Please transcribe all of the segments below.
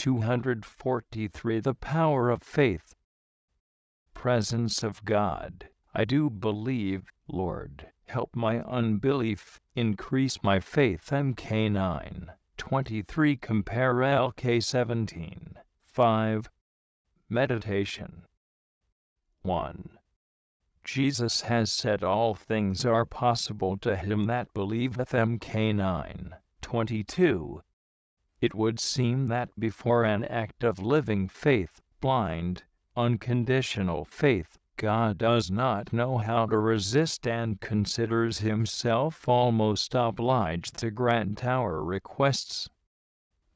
243. The power of faith. Presence of God. I do believe, Lord, help my unbelief, increase my faith. Mk 9:23. Compare Lk 17:5. Meditation. 1. Jesus has said all things are possible to him that believeth. Mk 9:22. It would seem that before an act of living faith, blind, unconditional faith, God does not know how to resist and considers himself almost obliged to grant our requests.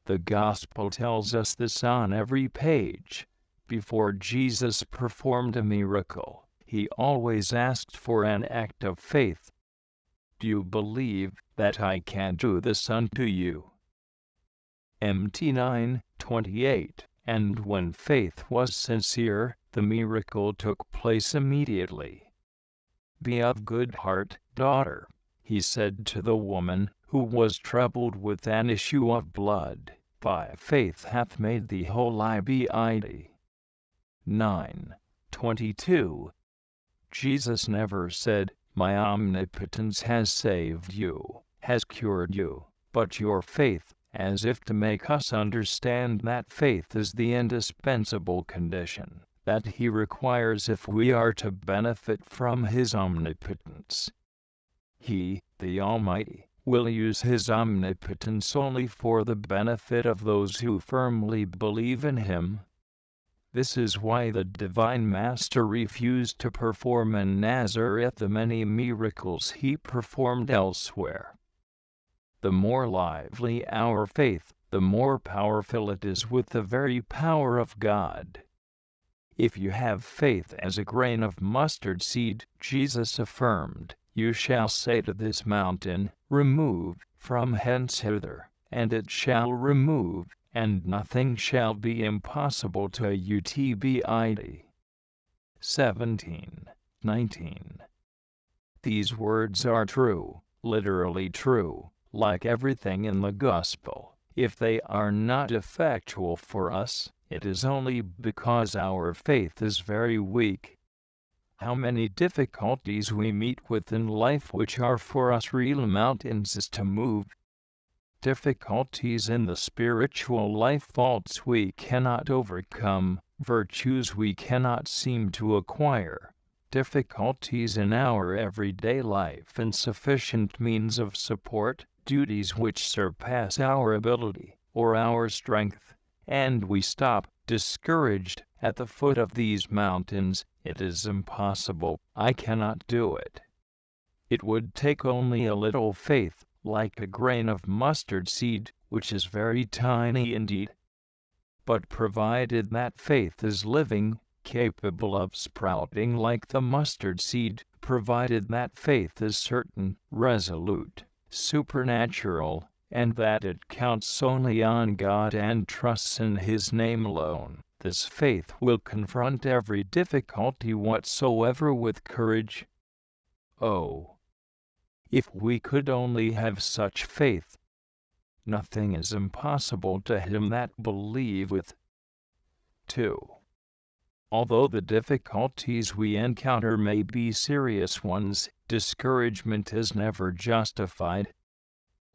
The Gospel tells us this on every page. Before Jesus performed a miracle, he always asked for an act of faith. Do you believe that I can do this unto you? Mt 9:28. And when faith was sincere, the miracle took place immediately. Be of good heart, daughter, he said to the woman, who was troubled with an issue of blood, thy faith hath made thee whole. Ibid. 9:22. Jesus never said, my omnipotence has saved you, has cured you, but your faith, as if to make us understand that faith is the indispensable condition that he requires if we are to benefit from his omnipotence. He, the Almighty, will use his omnipotence only for the benefit of those who firmly believe in him. This is why the Divine Master refused to perform in Nazareth the many miracles he performed elsewhere. The more lively our faith, the more powerful it is with the very power of God. If you have faith as a grain of mustard seed, Jesus affirmed, you shall say to this mountain, remove from hence hither, and it shall remove, and nothing shall be impossible to you. Tbid. 17:19. These words are true, literally true. Like everything in the Gospel, if they are not effectual for us, it is only because our faith is very weak. How many difficulties we meet with in life which are for us real mountains to move. Difficulties in the spiritual life, faults we cannot overcome, virtues we cannot seem to acquire. Difficulties in our everyday life, insufficient means of support, duties which surpass our ability or our strength, and we stop, discouraged, at the foot of these mountains. It is impossible, I cannot do it. It would take only a little faith, like a grain of mustard seed, which is very tiny indeed. But provided that faith is living, capable of sprouting like the mustard seed, provided that faith is certain, resolute, supernatural, and that it counts only on God and trusts in his name alone, this faith will confront every difficulty whatsoever with courage. Oh, if we could only have such faith! Nothing is impossible to him that believeth. 2. Although the difficulties we encounter may be serious ones, discouragement is never justified.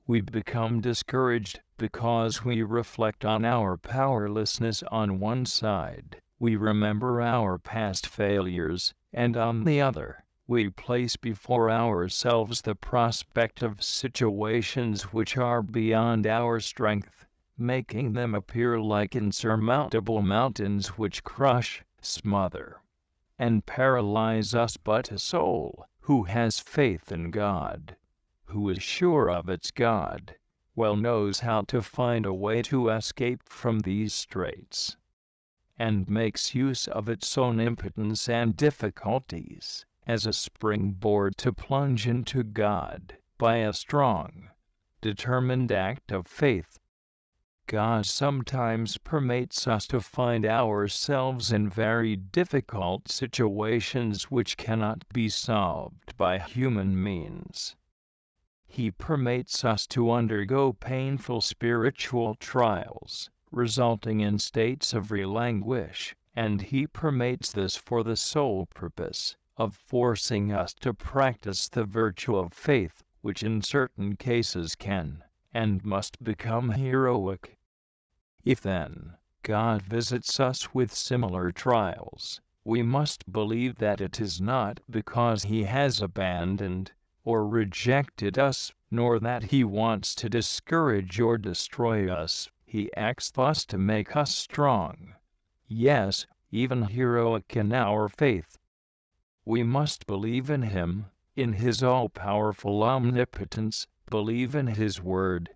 We become discouraged because we reflect on our powerlessness on one side, we remember our past failures, and on the other, we place before ourselves the prospect of situations which are beyond our strength, making them appear like insurmountable mountains which crush, smother, and paralyze us. But a soul who has faith in God, who is sure of its God, well knows how to find a way to escape from these straits, and makes use of its own impotence and difficulties as a springboard to plunge into God by a strong, determined act of faith. God sometimes permits us to find ourselves in very difficult situations which cannot be solved by human means. He permits us to undergo painful spiritual trials, resulting in states of real anguish, and he permits this for the sole purpose of forcing us to practice the virtue of faith, which in certain cases can and must become heroic. If then God visits us with similar trials, we must believe that it is not because he has abandoned or rejected us, nor that he wants to discourage or destroy us. He acts thus to make us strong, yes, even heroic in our faith. We must believe in him, in his all-powerful omnipotence, believe in his word.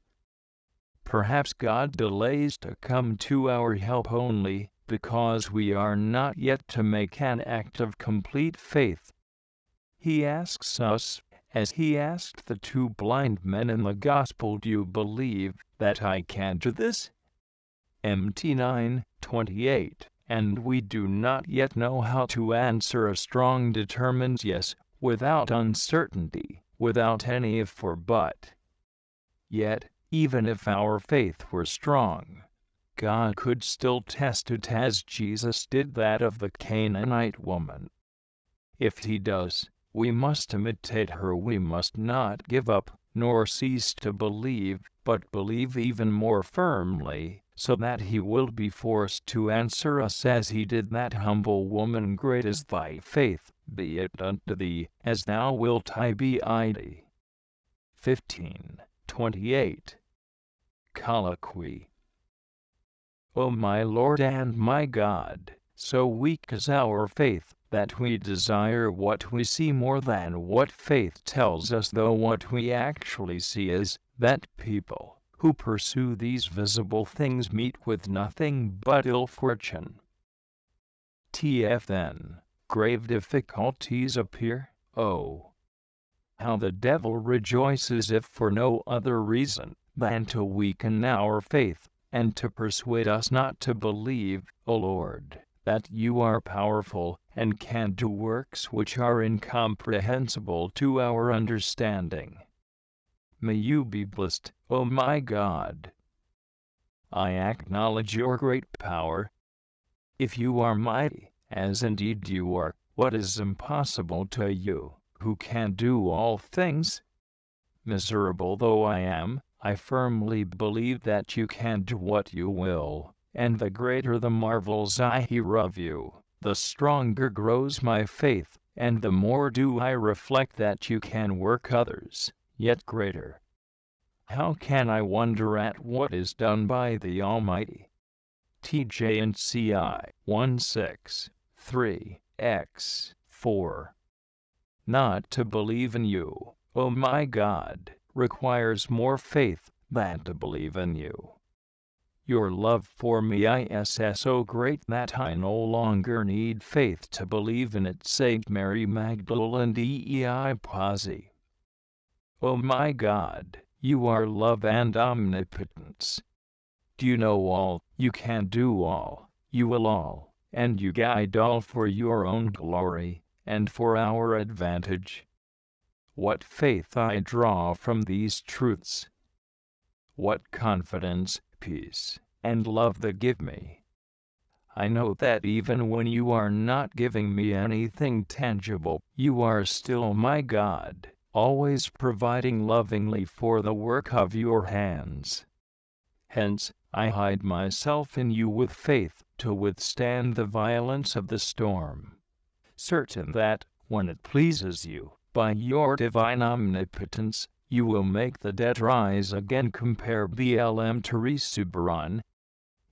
Perhaps God delays to come to our help only because we are not yet to make an act of complete faith. He asks us, as he asked the two blind men in the Gospel, "Do you believe that I can do this?" Mt 9:28. And we do not yet know how to answer a strong determined yes, without uncertainty, without any if or but. Yet, even if our faith were strong, God could still test it as Jesus did that of the Canaanite woman. If he does, we must imitate her. We must not give up, nor cease to believe, but believe even more firmly, so that he will be forced to answer us as he did that humble woman, "Great is thy faith, be it unto thee, as thou wilt." Ibid. 15:28. Colloquy. O my Lord and my God, so weak is our faith, that we desire what we see more than what faith tells us, though what we actually see is that people who pursue these visible things meet with nothing but ill fortune. Tf then, grave difficulties appear. Oh, how the devil rejoices, if for no other reason than to weaken our faith, and to persuade us not to believe, O Lord, that you are powerful, and can do works which are incomprehensible to our understanding. May you be blessed, O my God. I acknowledge your great power. If you are mighty, as indeed you are, what is impossible to you, who can do all things? Miserable though I am, I firmly believe that you can do what you will, and the greater the marvels I hear of you, the stronger grows my faith, and the more do I reflect that you can work others yet greater. How can I wonder at what is done by the Almighty? TJ&CI 163x4. Not to believe in you, O my God, requires more faith than to believe in you. Your love for me is so great that I no longer need faith to believe in it. Saint Mary Magdalene Dei Pazzi. O my God, you are love and omnipotence. Do you know all, you can do all, you will all, and you guide all for your own glory, and for our advantage. What faith I draw from these truths! What confidence, peace, and love they give me! I know that even when you are not giving me anything tangible, you are still my God, always providing lovingly for the work of your hands. Hence, I hide myself in you with faith, to withstand the violence of the storm, certain that, when it pleases you, by your divine omnipotence, you will make the dead rise again. Compare BLM Teresa.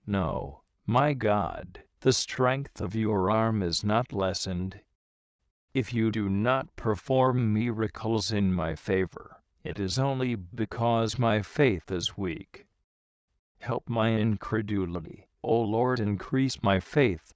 No, my God, the strength of your arm is not lessened. If you do not perform miracles in my favor, it is only because my faith is weak. Help my incredulity, O Lord, increase my faith,